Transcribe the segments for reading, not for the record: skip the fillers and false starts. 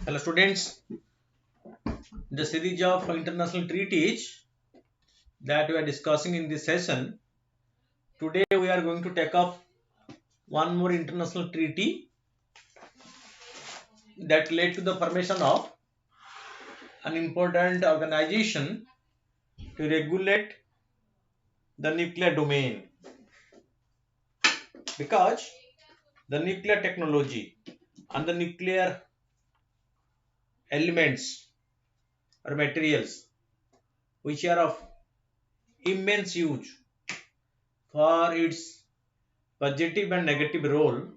Hello students, the series of international treaties that we are discussing in this session. Today we are going to take up one more international treaty that led to the formation of an important organization to regulate the nuclear domain, because the nuclear technology and the nuclear elements or materials which are of immense use for its positive and negative role.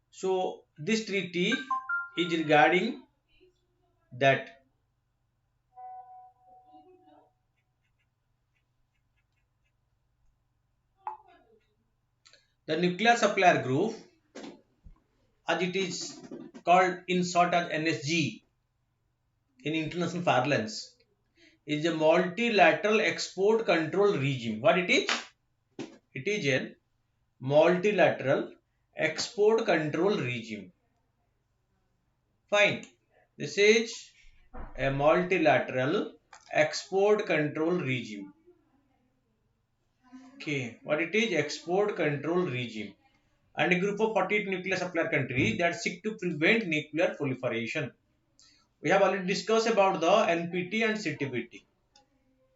So this treaty is regarding that the nuclear supplier group, as it is called in short as NSG in international parlance, is a multilateral export control regime. What it is? It is a multilateral export control regime. Fine. This is a multilateral export control regime. Okay. What it is? Export control regime. And a group of 48 nuclear supplier countries that seek to prevent nuclear proliferation. We have already discussed about the NPT and CTBT.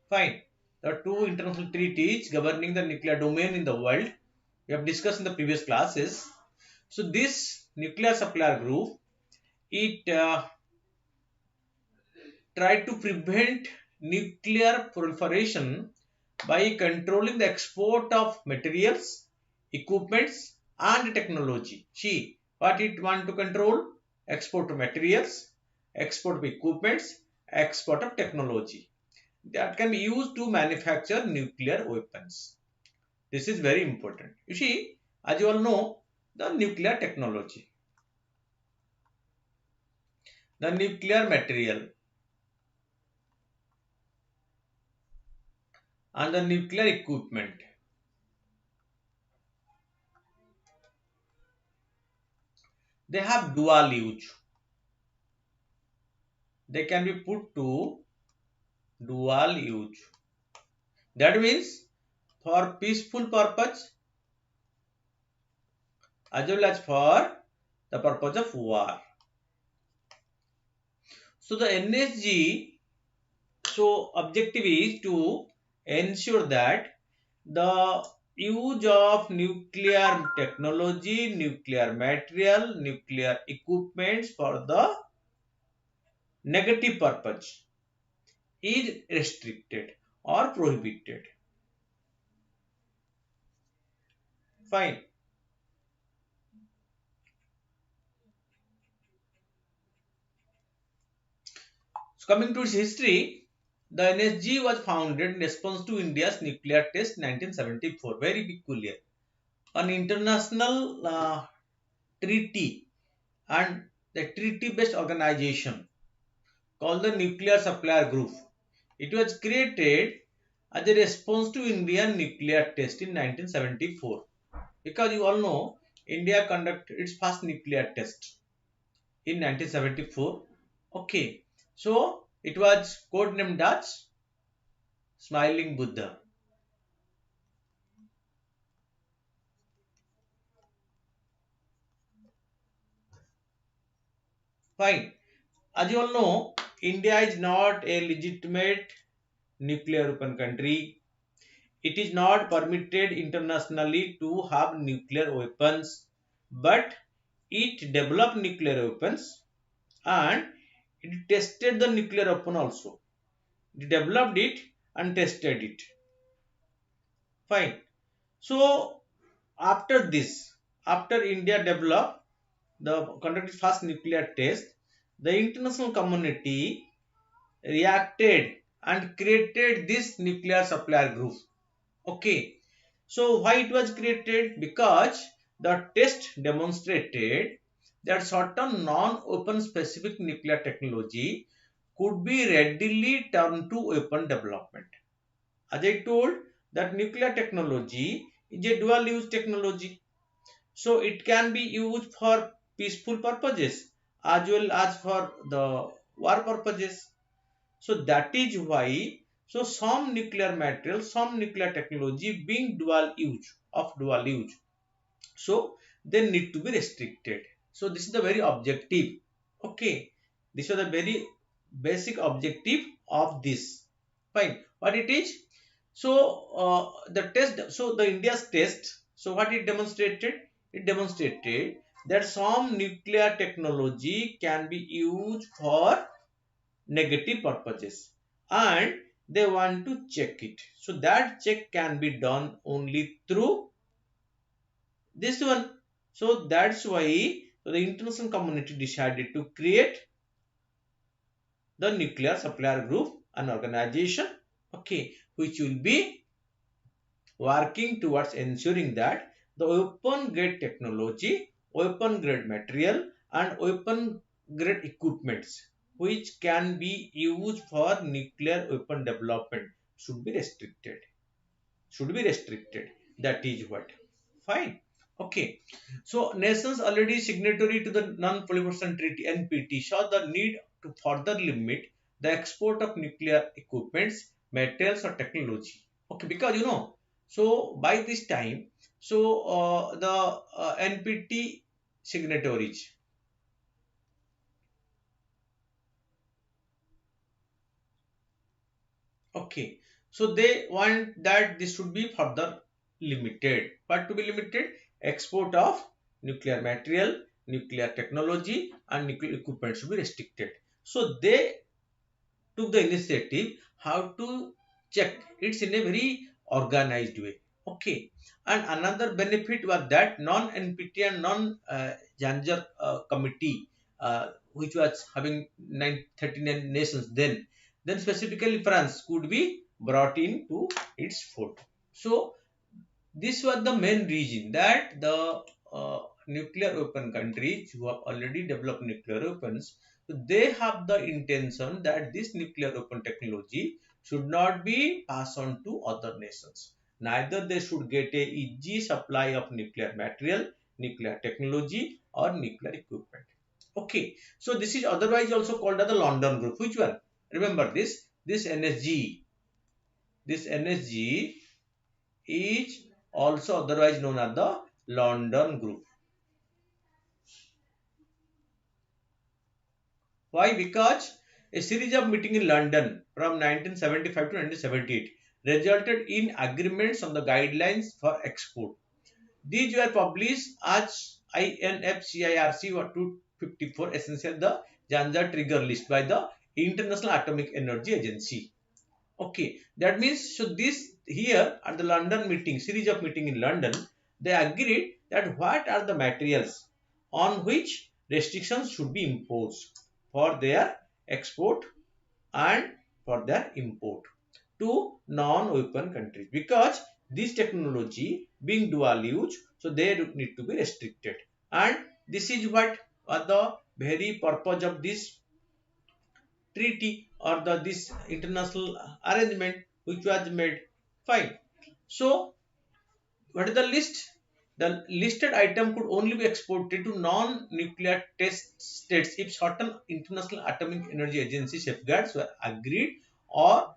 Fine. The two international treaties governing the nuclear domain in the world. We have discussed in the previous classes. So this nuclear supplier group, it tried to prevent nuclear proliferation by controlling the export of materials, equipments and technology. See, what it want to control? Export of materials, export of equipments, export of technology that can be used to manufacture nuclear weapons. This is very important. You see, as you all know, the nuclear technology, the nuclear material and the nuclear equipment, they have dual use. They can be put to dual use. That means for peaceful purpose as well as for the purpose of war. So the NSG, so objective is to ensure that the use of nuclear technology, nuclear material, nuclear equipments for the negative purpose is restricted or prohibited. Fine. So coming to its history, the NSG was founded in response to India's nuclear test in 1974. Very peculiar. An international treaty and the treaty-based organization called the Nuclear Supplier Group. It was created as a response to Indian nuclear test in 1974. Because you all know, India conducted its first nuclear test in 1974. Okay. So It was codenamed as Smiling Buddha. Fine. As you all know, India is not a legitimate nuclear weapon country. It is not permitted internationally to have nuclear weapons, but it developed nuclear weapons and it tested the nuclear weapon also. It developed it and tested it. Fine. So after this, after India developed the conducted first nuclear test, the international community reacted and created this nuclear supplier group. Okay. So why it was created? Because the test demonstrated that certain non-weapon specific nuclear technology could be readily turned to weapon development. As I told, that nuclear technology is a dual use technology. So it can be used for peaceful purposes as well as for the war purposes. So that is why some nuclear materials, some nuclear technology being dual use. So they need to be restricted. So this is the very objective. Okay. This is the very basic objective of this. Fine. What it is? So the test, so the India's test, so what it demonstrated? It demonstrated that some nuclear technology can be used for negative purposes and they want to check it. So that check can be done only through this one. So that's why the international community decided to create the nuclear supplier group, an organization, okay, which will be working towards ensuring that the weapon grade technology, weapon grade material and weapon grade equipments which can be used for nuclear weapon development should be restricted. Should be restricted. That is what. Fine. Okay. So nations already signatory to the Non-Proliferation Treaty (NPT) saw the need to further limit the export of nuclear equipments, materials or technology. Okay, because so by this time, so the NPT signatories. Okay, so they want that this should be further limited. But to be limited, export of nuclear material, nuclear technology, and nuclear equipment should be restricted. So they took the initiative how to check it's in a very organized way. Okay, and another benefit was that non-NPT and non-Janjar committee, which was having 39 nations, then specifically France could be brought into its fold. So this was the main reason that the nuclear weapon countries who have already developed nuclear weapons, so they have the intention that this nuclear weapon technology should not be passed on to other nations. Neither they should get a easy supply of nuclear material, nuclear technology, or nuclear equipment. Okay, so this is otherwise also called as the London Group. Which one? Remember this? This NSG. This NSG is also otherwise known as the London Group. Why? Because a series of meetings in London from 1975 to 1978 resulted in agreements on the guidelines for export. These were published as INFCIRC 254 essential the Janjar trigger list by the International Atomic Energy Agency. Okay, that means so this here at the London meeting, series of meeting in London, they agreed that what are the materials on which restrictions should be imposed for their export and for their import to non-weapon countries, because this technology being dual use, so they need to be restricted. And this is what the very purpose of this treaty or this international arrangement which was made. Fine. So what is the list? The listed item could only be exported to non-nuclear test states if certain International Atomic Energy Agency safeguards were agreed or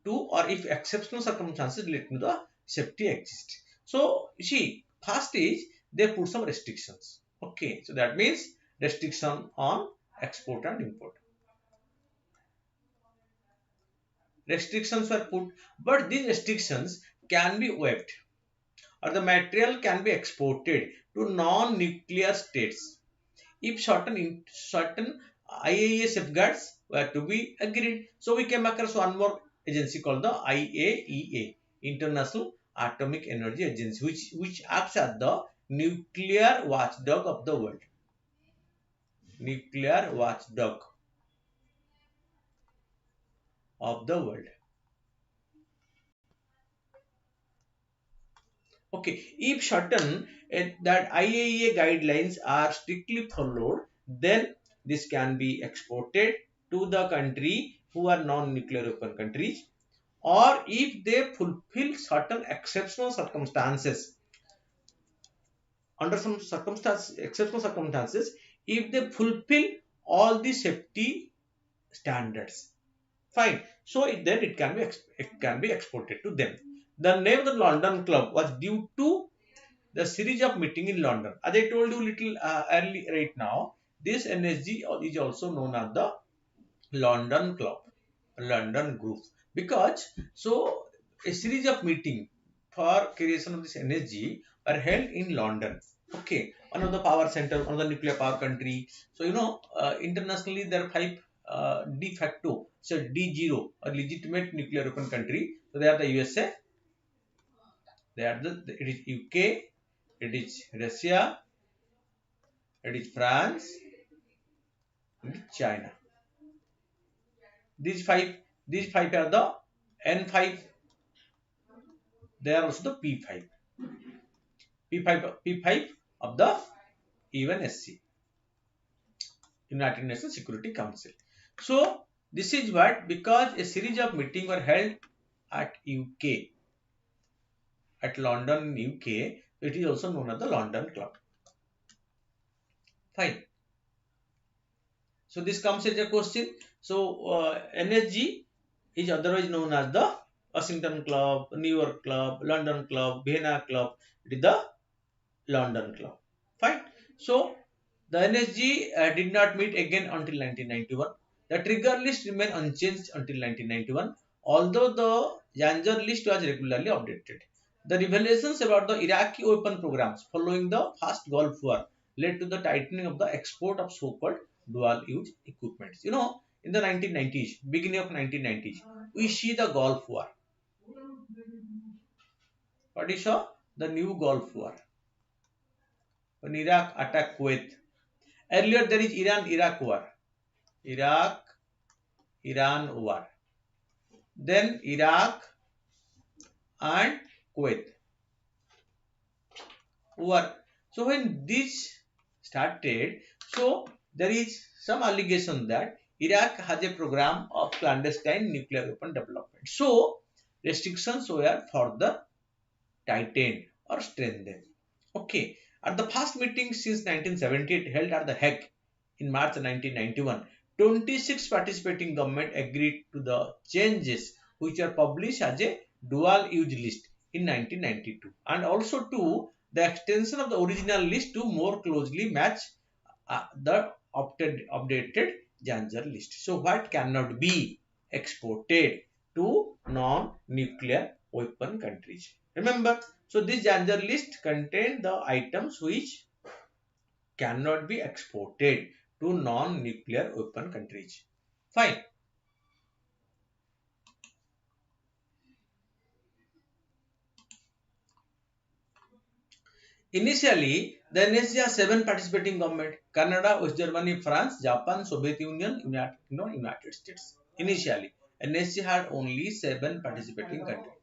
or if exceptional circumstances related to the safety exist. So you see, first is they put some restrictions. Okay, so that means restriction on export and import. Restrictions were put, but these restrictions can be waived or the material can be exported to non-nuclear states if certain IAEA safeguards were to be agreed. So we came across one more agency called the IAEA, International Atomic Energy Agency, which acts as the nuclear watchdog of the world. Nuclear watchdog of the world. Okay, if certain that IAEA guidelines are strictly followed, then this can be exported to the country who are non-nuclear weapon countries, or if they fulfill certain exceptional circumstances. Under some exceptional circumstances, if they fulfill all the safety standards, fine. So then it can be exported to them. The name of the London Club was due to the series of meeting in London. As I told you little early right now, this NSG is also known as the London Club, London Group, because so a series of meeting for creation of this NSG are held in London. Okay, one of the power center, one of the nuclear power country. So internationally there are five de facto, so D0, a legitimate nuclear weapon country. So they are the USA, they are it is UK, it is Russia, it is France, and China. These five, these five are the N5. They are also the P5. P5 of the UNSC, United Nations Security Council. So this is what, because a series of meetings were held at UK, at London, UK. It is also known as the London Club. Fine. So this comes as a question. So NSG is otherwise known as the Washington Club, New York Club, London Club, Vienna Club. It is the London Club. Fine. So the NSG did not meet again until 1991. The trigger list remained unchanged until 1991, although the Danger list was regularly updated. The revelations about the Iraqi weapon programs following the first Gulf War led to the tightening of the export of so-called dual-use equipments. In the 1990s, beginning of 1990s, we see the Gulf War. What is the new Gulf War? When Iraq attacked Kuwait. Earlier there is Iran-Iraq war. Iraq-Iran war. Then Iraq and Kuwait war. So when this started, so there is some allegation that Iraq has a program of clandestine nuclear weapon development. So restrictions were further tightened or strengthened. Okay. At the first meeting since 1978 held at The Hague in March 1991, 26 participating governments agreed to the changes which are published as a dual-use list in 1992, and also to the extension of the original list to more closely match the updated Danger list. So what cannot be exported to non-nuclear weapon countries? Remember, so this Danger list contains the items which cannot be exported to non-nuclear weapon countries. Fine. Initially, the NSG has 7 participating governments: Canada, West Germany, France, Japan, Soviet Union, United States. Initially, NSG had only 7 participating countries.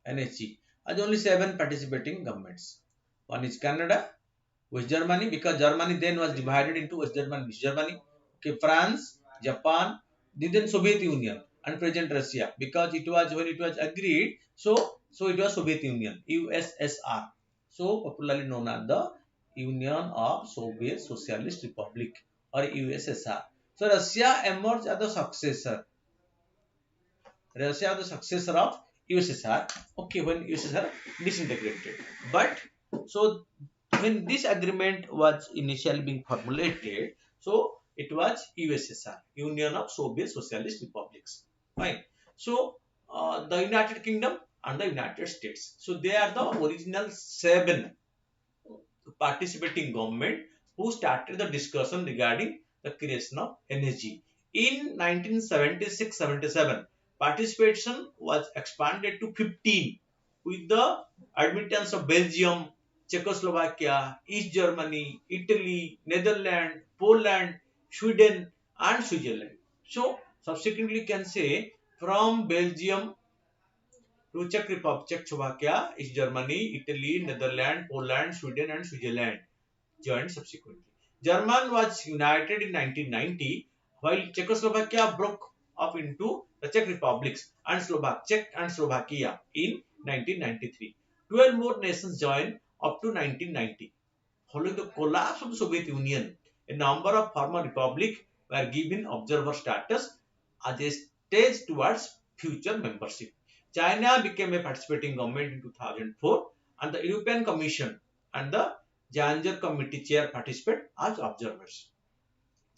NSG has only 7 participating governments. One is Canada, West Germany, because Germany then was divided into West Germany, East Germany. Okay, France, Japan, then Soviet Union, and present Russia, because it was when it was agreed. So it was Soviet Union, USSR. so popularly known as the Union of Soviet Socialist Republic or USSR. So Russia emerged as the successor. Russia the successor of USSR. Okay, when USSR disintegrated. But so when this agreement was initially being formulated, so it was USSR, Union of Soviet Socialist Republics. Fine. So the United Kingdom and the United States. So they are the original seven participating government who started the discussion regarding the creation of energy. In 1976-77, participation was expanded to 15 with the admittance of Belgium, Czechoslovakia, East Germany, Italy, Netherlands, Poland, Sweden, and Switzerland. So, subsequently, can say from Belgium to Czech Republic, Czechoslovakia, East Germany, Italy, Netherlands, Poland, Sweden, and Switzerland joined subsequently. Germany was united in 1990, while Czechoslovakia broke up into the Czech Republics and Czech and Slovakia in 1993. 12 more nations joined up to 1990. Following the collapse of the Soviet Union, a number of former republics were given observer status as a stage towards future membership. China became a participating government in 2004, and the European Commission and the Janjar Committee chair participate as observers.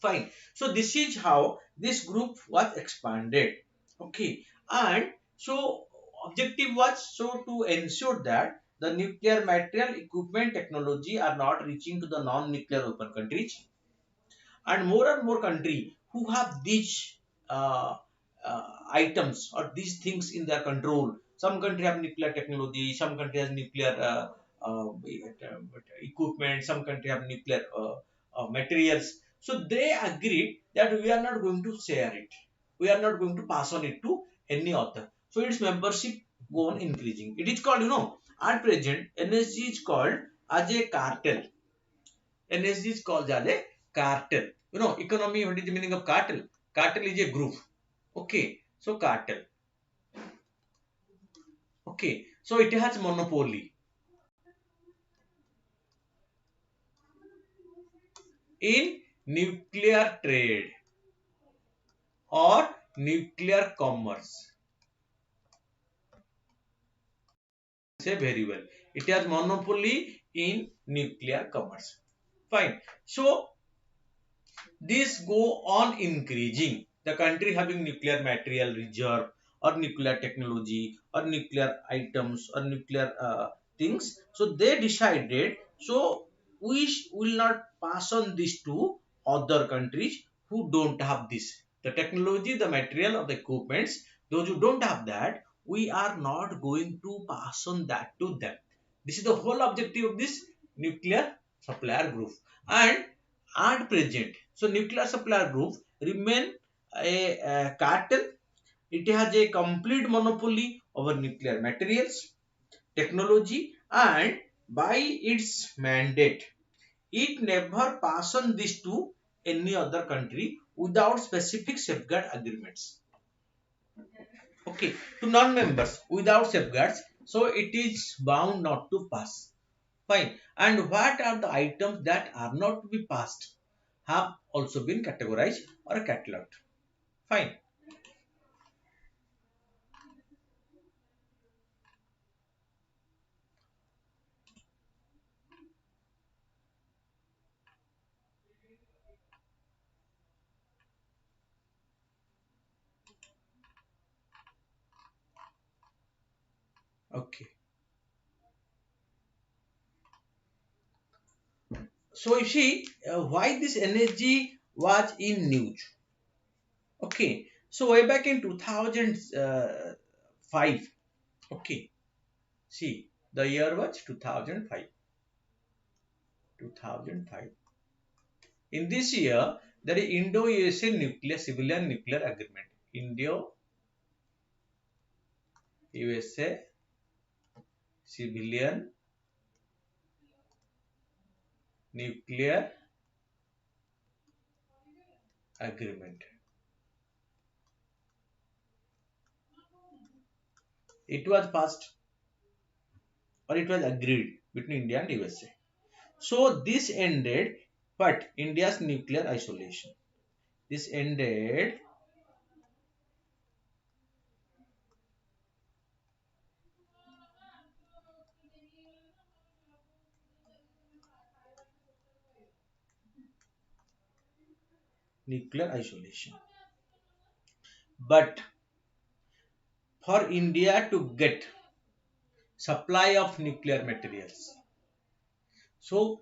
Fine. So this is how this group was expanded. Okay. And so objective was so to ensure that the nuclear material equipment technology are not reaching to the non-nuclear open countries, and more country who have these items or these things in their control. Some country have nuclear technology, some country has nuclear equipment, some country have nuclear materials. So they agreed that we are not going to share it, we are not going to pass on it to any other. So its membership go on increasing. It is called, at present NSG is called as a cartel. NSG is called as a cartel. Economy, what is the meaning of cartel? Cartel is a group. Okay, so cartel. Okay, so it has monopoly in nuclear trade or nuclear commerce. Say very well. It has monopoly in nuclear commerce. Fine. So this go on increasing. The country having nuclear material reserve or nuclear technology or nuclear items or nuclear things. So they decided, so we will not pass on this to other countries who don't have this. The technology, the material or the equipments, those who don't have that, we are not going to pass on that to them. This is the whole objective of this nuclear supplier group. And at present, so nuclear supplier group remain a cartel. It has a complete monopoly over nuclear materials, technology, and by its mandate, it never pass on this to any other country without specific safeguard agreements. Okay, to non-members without safeguards, so it is bound not to pass. Fine. And what are the items that are not to be passed have also been categorized or catalogued. Fine. Okay. So you see why this energy was in news. Okay. So way back in 2005. Okay. See, the year was 2005. 2005. In this year, there is Indo-USA nuclear civilian nuclear agreement. Indo-USA civilian nuclear agreement. It was passed or it was agreed between India and USA. So this ended but India's nuclear isolation. This ended nuclear isolation. But for India to get supply of nuclear materials, so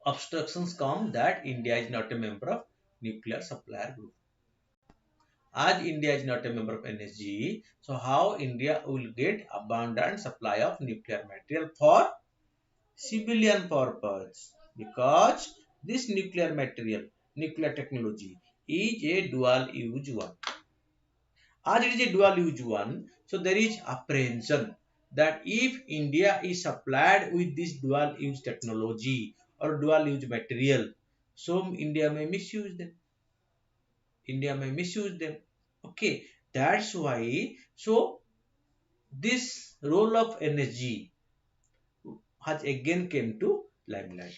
obstructions come that India is not a member of nuclear supplier group. As India is not a member of NSG, so how India will get abundant supply of nuclear material for civilian purpose? Because this nuclear material, nuclear technology is a dual use one. As it is a dual use one, so there is apprehension that if India is supplied with this dual use technology or dual use material, so India may misuse them. India may misuse them. Okay, that's why. So this role of energy has again came to limelight.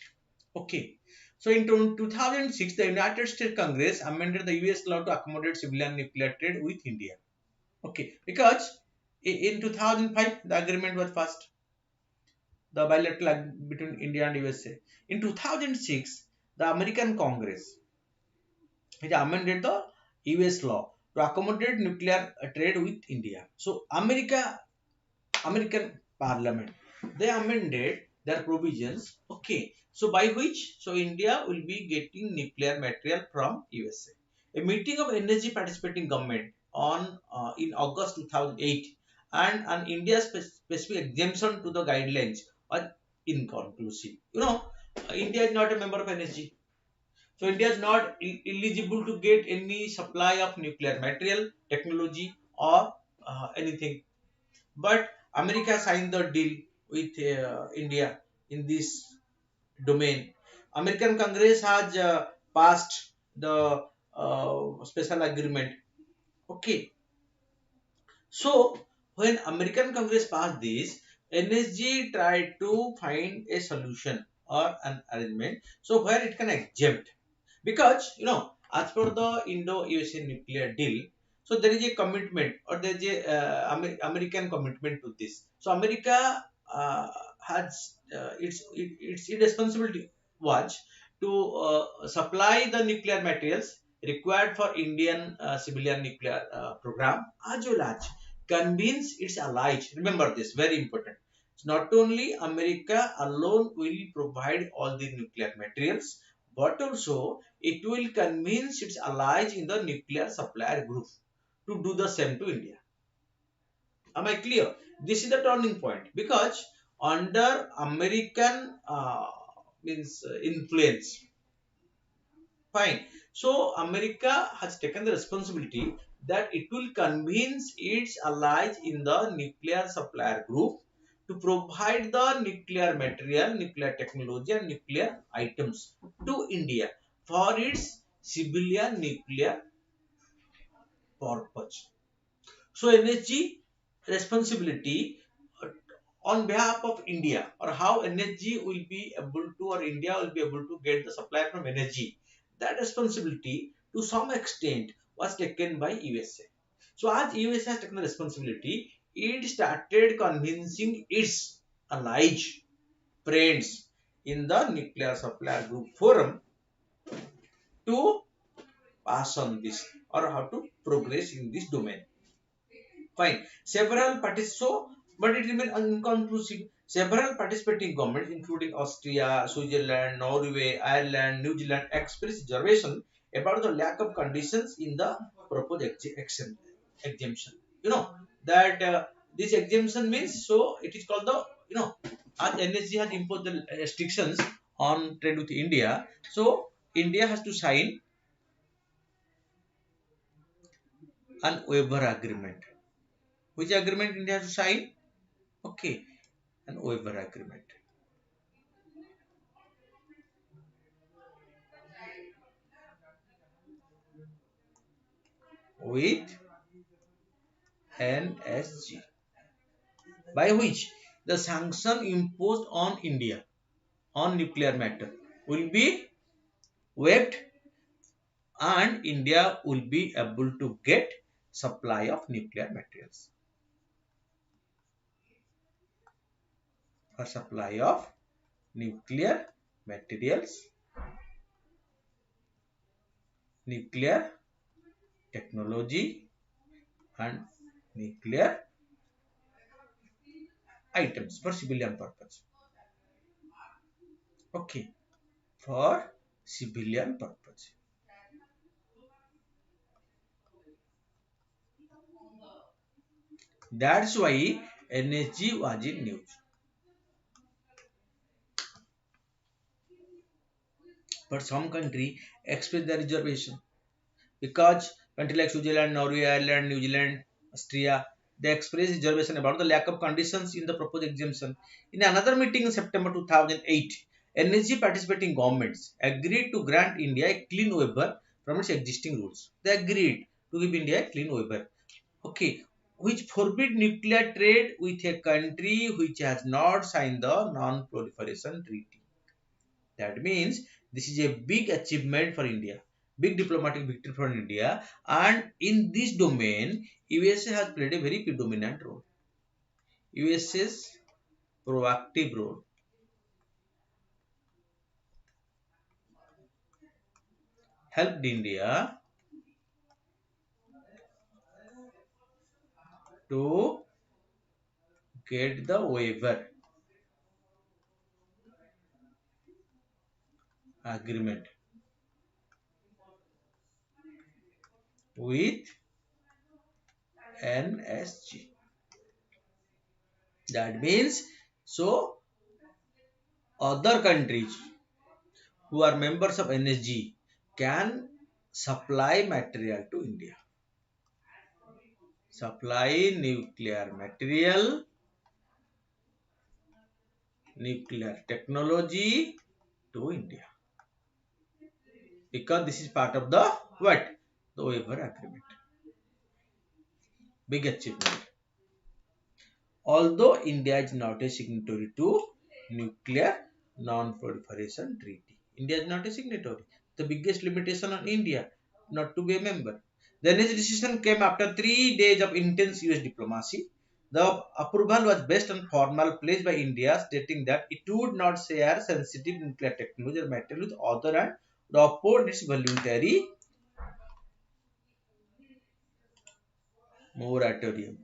Okay. So in 2006, the United States Congress amended the US law to accommodate civilian nuclear trade with India. Okay, because in 2005 the agreement was passed, the bilateral between India and USA. In 2006, the American Congress it amended the US law to accommodate nuclear trade with India. So American Parliament they amended their provisions. Okay, so by which so India will be getting nuclear material from USA. A meeting of energy participating government on in August 2008 and an India specific exemption to the guidelines are inconclusive. India is not a member of energy. So India is not eligible to get any supply of nuclear material, technology or anything. But America signed the deal with India in this domain. American Congress has passed the special agreement. Okay, so when American Congress passed this, NSG tried to find a solution or an arrangement so where it can exempt because as per the Indo-USA nuclear deal, so there is a commitment or there is a American commitment to this. So America has its responsibility was to supply the nuclear materials required for Indian civilian nuclear program as well as convince its allies. Remember this, very important. It's not only America alone will provide all the nuclear materials, but also it will convince its allies in the nuclear supplier group to do the same to India. Am I clear? This is the turning point because under American means influence. Fine. So America has taken the responsibility that it will convince its allies in the nuclear supplier group to provide the nuclear material, nuclear technology and nuclear items to India for its civilian nuclear purpose. So NSG responsibility uh, on behalf of India or how energy will be able to or India will be able to get the supply from energy. That responsibility to some extent was taken by USA. So as USA has taken the responsibility, it started convincing its allies, friends in the nuclear supplier group forum to pass on this or how to progress in this domain. Fine. Several parties so, but it remained inconclusive. Several participating governments, including Austria, Switzerland, Norway, Ireland, New Zealand, expressed reservation about the lack of conditions in the proposed exemption. You know that this exemption means so it is called the as NSG has imposed the restrictions on trade with India. So India has to sign an waiver agreement. Which agreement India has to sign? Okay, an waiver agreement with NSG, by which the sanction imposed on India on nuclear matter will be waived, and India will be able to get supply of nuclear materials. For supply of nuclear materials, nuclear technology, and nuclear items for civilian purpose. Okay, for civilian purpose. That's why NSG was in news. But some country express their reservation because countries like Switzerland, Norway, Ireland, New Zealand, Austria, they express reservation about the lack of conditions in the proposed exemption. In another meeting in September 2008, NSG participating governments agreed to grant India a clean waiver from its existing rules. They agreed to give India a clean waiver. Okay, which forbid nuclear trade with a country which has not signed the non-proliferation treaty. That means this is a big achievement for India, big diplomatic victory for India, and in this domain, USA has played a very predominant role. USA's proactive role helped India to get the waiver agreement with NSG. That means so other countries who are members of NSG can supply material to India. Supply nuclear material, nuclear technology to India. Because this is part of the what? The waiver agreement. Big achievement. Although India is not a signatory to nuclear non-proliferation treaty. India is not a signatory. The biggest limitation on India not to be a member. The next decision came after 3 days of intense US diplomacy. The approval was based on formal pledge by India stating that it would not share sensitive nuclear technology or material with other and would oppose its voluntary moratorium.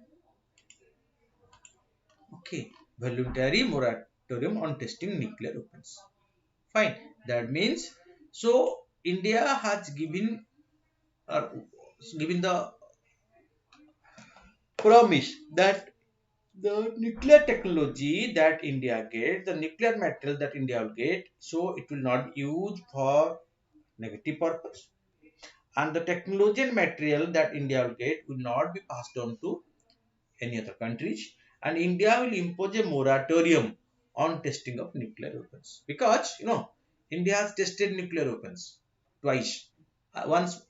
Okay, voluntary moratorium on testing nuclear weapons. Fine. That means so India has given the promise that the nuclear technology that India gets, the nuclear material that India will get, so it will not be used for negative purpose. And the technology and material that India will get will not be passed on to any other countries. And India will impose a moratorium on testing of nuclear weapons. Because, India has tested nuclear weapons twice. Once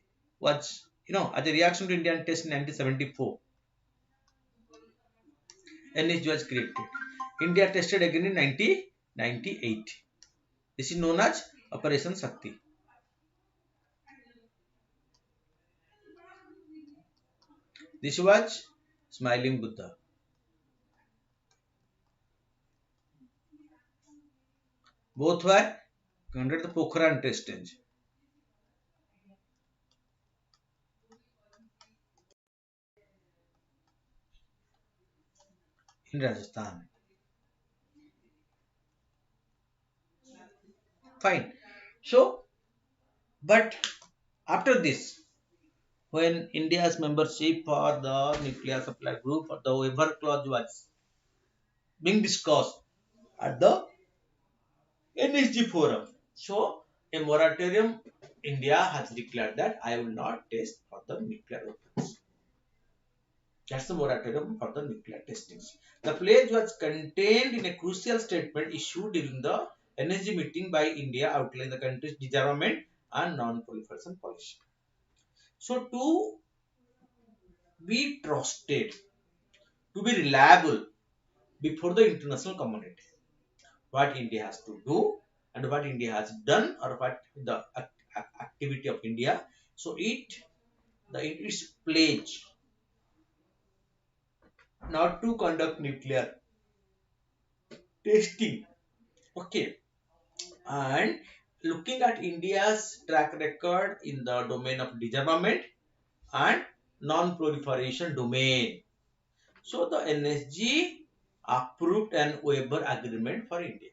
was, as a reaction to Indian test in 1974, NH was created. India tested again in 1998. This is known as Operation Shakti. This was Smiling Buddha. Both were under the Pokhran test range. In Rajasthan. Fine. So, but after this, when India's membership for the nuclear supply group or the waiver clause was being discussed at the NSG forum. So, a moratorium, India has declared that I will not test for the nuclear weapons. That's the moratorium for the nuclear testings. The pledge was contained in a crucial statement issued during the NSG meeting by India outlining the country's disarmament and non-proliferation policy. So, to be trusted, to be reliable, before the international community. What India has to do and what India has done, or what the activity of India. So its pledge not to conduct nuclear testing. Okay, and looking at India's track record in the domain of disarmament and non-proliferation domain. So the NSG approved an waiver agreement for India.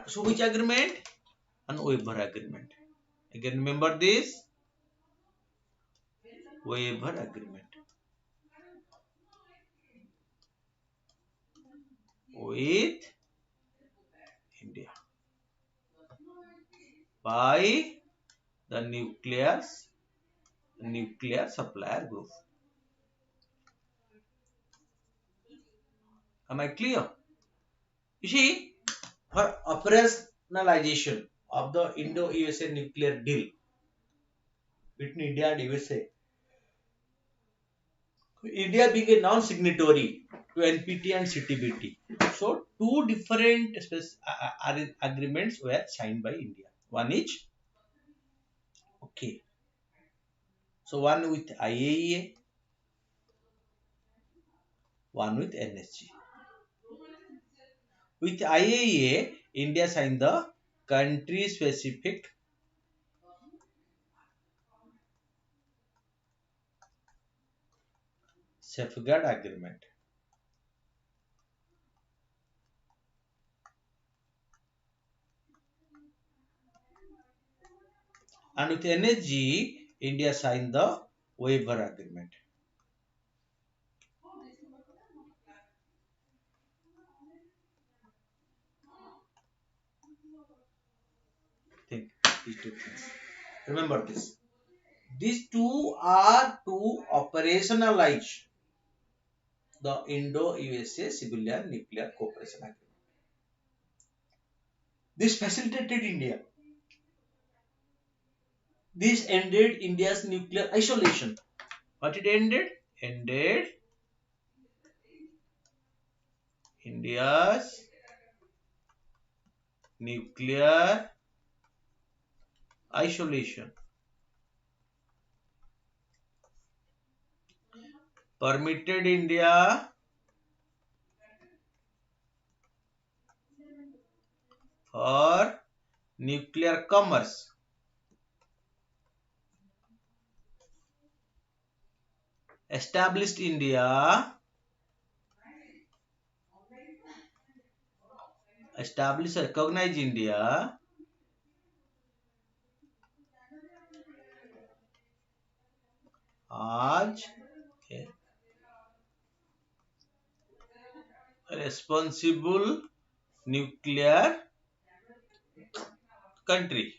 So which agreement? An waiver agreement. Again, remember this waiver agreement with India by the nuclear supplier group. Am I clear? You see, for operationalization of the Indo-USA nuclear deal between India and USA, India being a non-signatory to NPT and CTBT. So, two different agreements were signed by India. One each. Okay. So, one with IAEA, one with NSG. With IAEA, India signed the country-specific safeguard agreement. And with NSG, India signed the waiver agreement. Think these two things. Remember this. These two are to operationalize the Indo-USA Civilian Nuclear Cooperation Agreement. This facilitated India. This ended India's nuclear isolation. What it ended? Ended India's nuclear isolation. Permitted India for nuclear commerce. Established India, recognized India as a responsible nuclear country.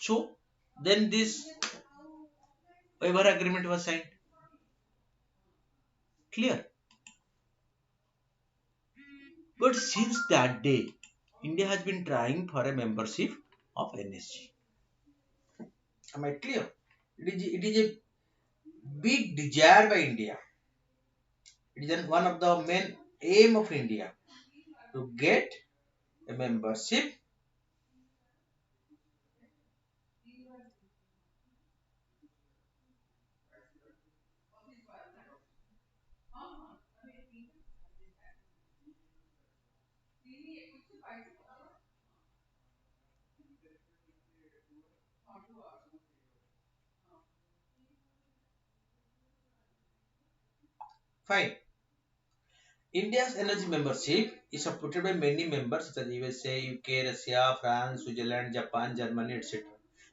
So then this waiver agreement was signed. Clear. But since that day, India has been trying for a membership of NSG. Am I clear? It is a big desire by India. It is one of the main aim of India to get a membership. Fine. India's energy membership is supported by many members such as USA, UK, Russia, France, Switzerland, Japan, Germany, etc.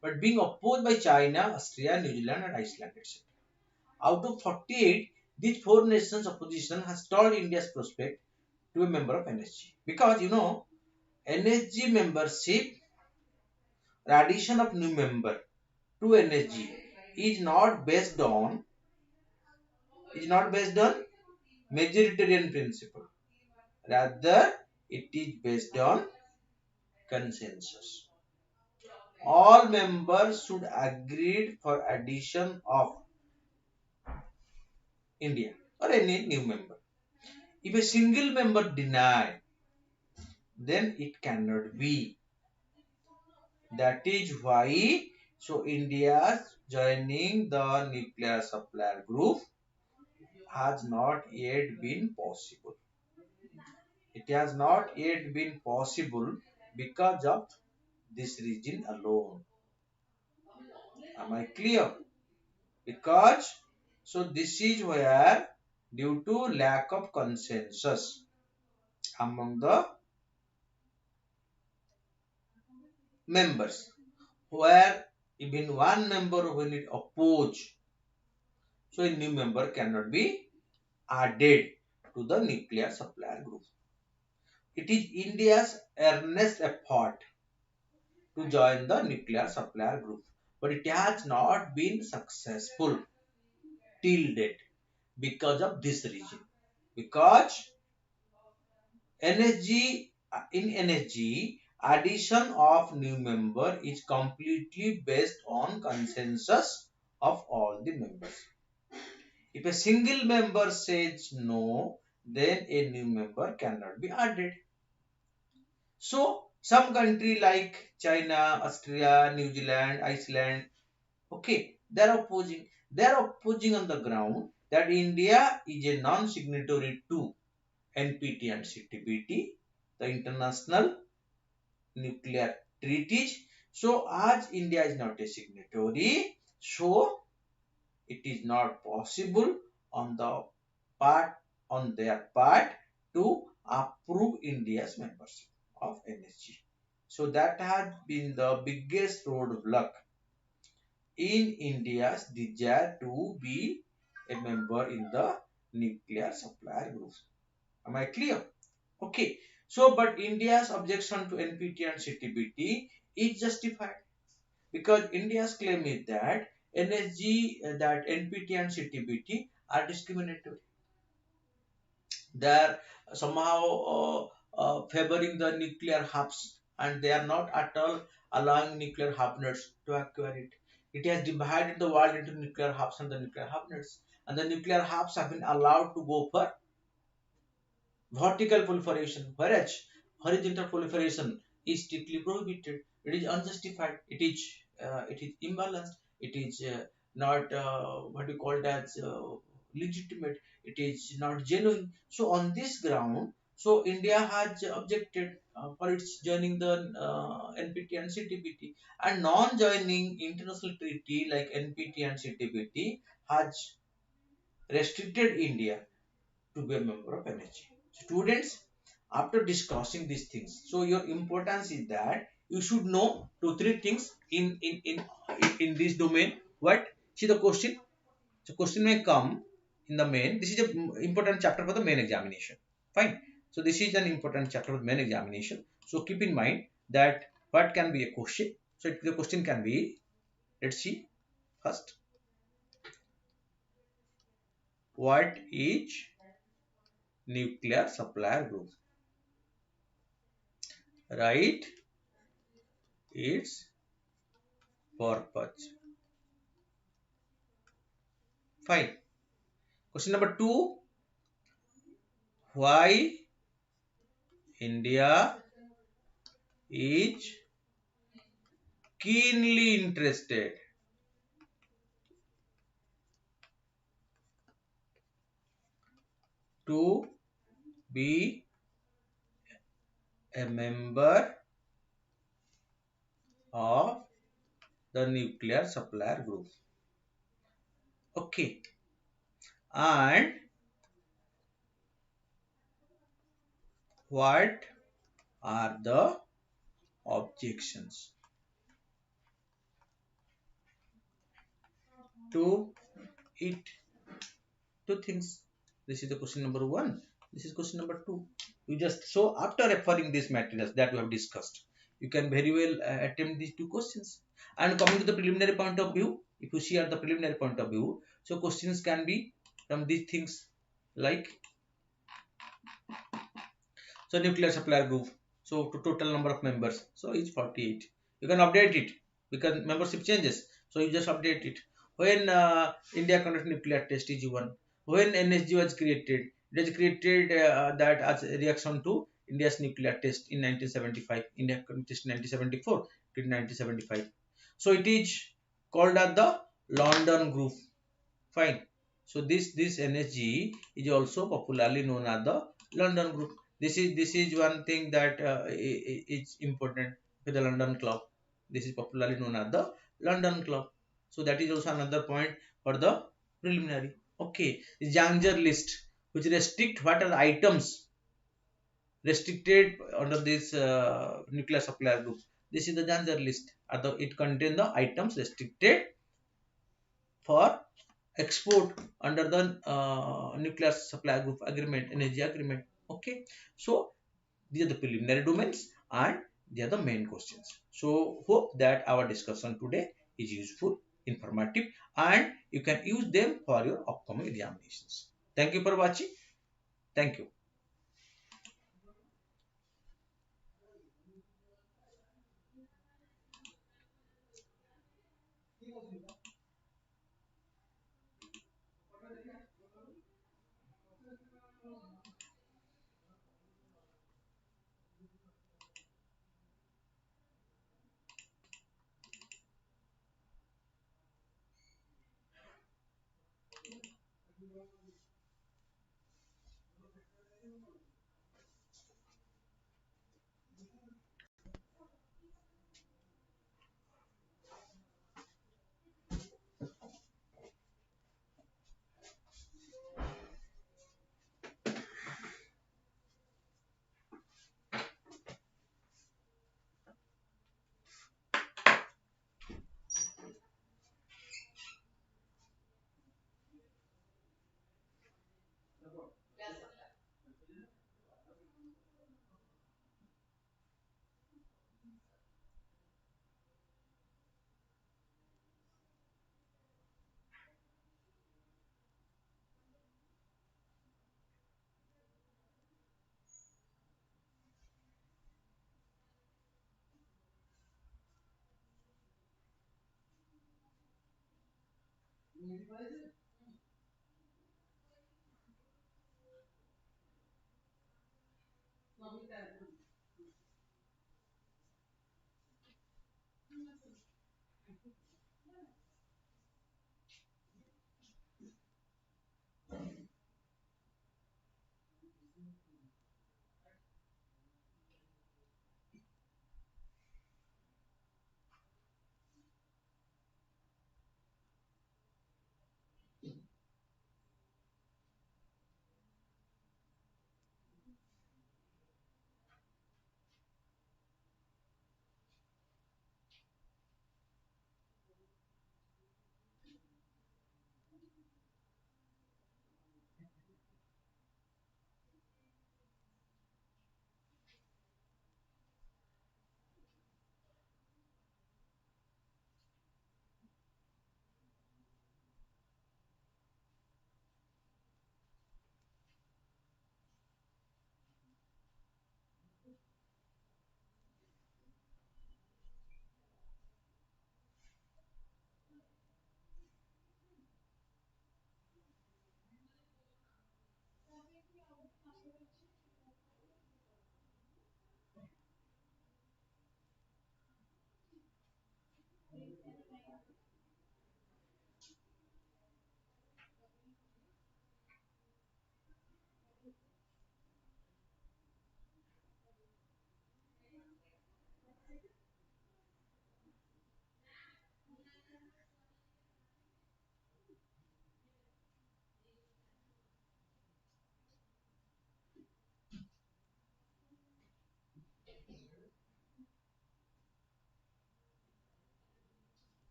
But being opposed by China, Austria, New Zealand, and Iceland, etc. Out of 48, these four nations' opposition has stalled India's prospect to a member of NSG. Because NSG membership, the addition of new member to NSG is not based on majoritarian principle. Rather, it is based on consensus. All members should agree for addition of India. or any new member. If a single member deny, then it cannot be. That is why so India's joining the nuclear supplier group has not yet been possible. It has not yet been possible because of this reason alone. Am I clear? Because so this is where due to lack of consensus among the members, where even one member when it oppose, so a new member cannot be added to the nuclear supplier group. It is India's earnest effort to join the nuclear supplier group, but it has not been successful till date because of this reason. Because NSG in NSG, addition of new member is completely based on consensus of all the members. If a single member says no, then a new member cannot be added. So some country like China, Australia, New Zealand, Iceland, okay, they are opposing. They are opposing on the ground that India is a non-signatory to NPT and CTBT, the international nuclear treaties. So as India is not a signatory, so it is not possible on the part on their part to approve India's membership of NSG. So that has been the biggest roadblock in India's desire to be a member in the nuclear supplier group. Am I clear? Okay. So, but India's objection to NPT and CTBT is justified because India's claim is that NSG, that NPT and CTBT are discriminatory. They are somehow favoring the nuclear hubs, and they are not at all allowing nuclear hubnets to acquire it. It has divided the world into nuclear hubs and the nuclear hubnets, and the nuclear hubs have been allowed to go for vertical proliferation, whereas horizontal proliferation is strictly prohibited. It is unjustified. It is imbalanced. It is not what we call as legitimate. It is not genuine. So on this ground, so India has objected for its joining the NPT and CTBT, and non-joining international treaty like NPT and CTBT has restricted India to be a member of NHG. Students, after discussing these things, so your importance is that you should know two, three things in this domain. What? See the question. So question may come in the main. This is an important chapter for the main examination. Fine. So this is an important chapter for the main examination. So keep in mind that what can be a question. So the question can be, let's see first, what is nuclear supplier group? Right, its purpose. Fine. Question number 2. Why India is keenly interested to be a member of the nuclear supplier group. Okay. And what are the objections to it? Two things. This is the question number 1. This is question number 2. You just, so after referring these materials that we have discussed, you can very well attempt these two questions. And coming to the preliminary point of view, if you see at the preliminary point of view, so questions can be from these things like, so nuclear supplier group, so to total number of members, so it's 48. You can update it because membership changes, so you just update it. When India conduct nuclear test is 1, When NSG was created, it was created that as a reaction to India's nuclear test in 1975. India test 1974 to 1975. So it is called as the London Group. Fine. So this NSG is also popularly known as the London Group. This is one thing that is important with the London Club. This is popularly known as the London Club. So that is also another point for the preliminary. Okay, Janger list, which restrict what are the items restricted under this nuclear supplier group. This is the Janger list. It contains the items restricted for export under the nuclear supply group agreement, energy agreement. Okay, so these are the preliminary domains and they are the main questions. So hope that our discussion today is useful, informative, and you can use them for your upcoming examinations. Thank you for watching. Thank you.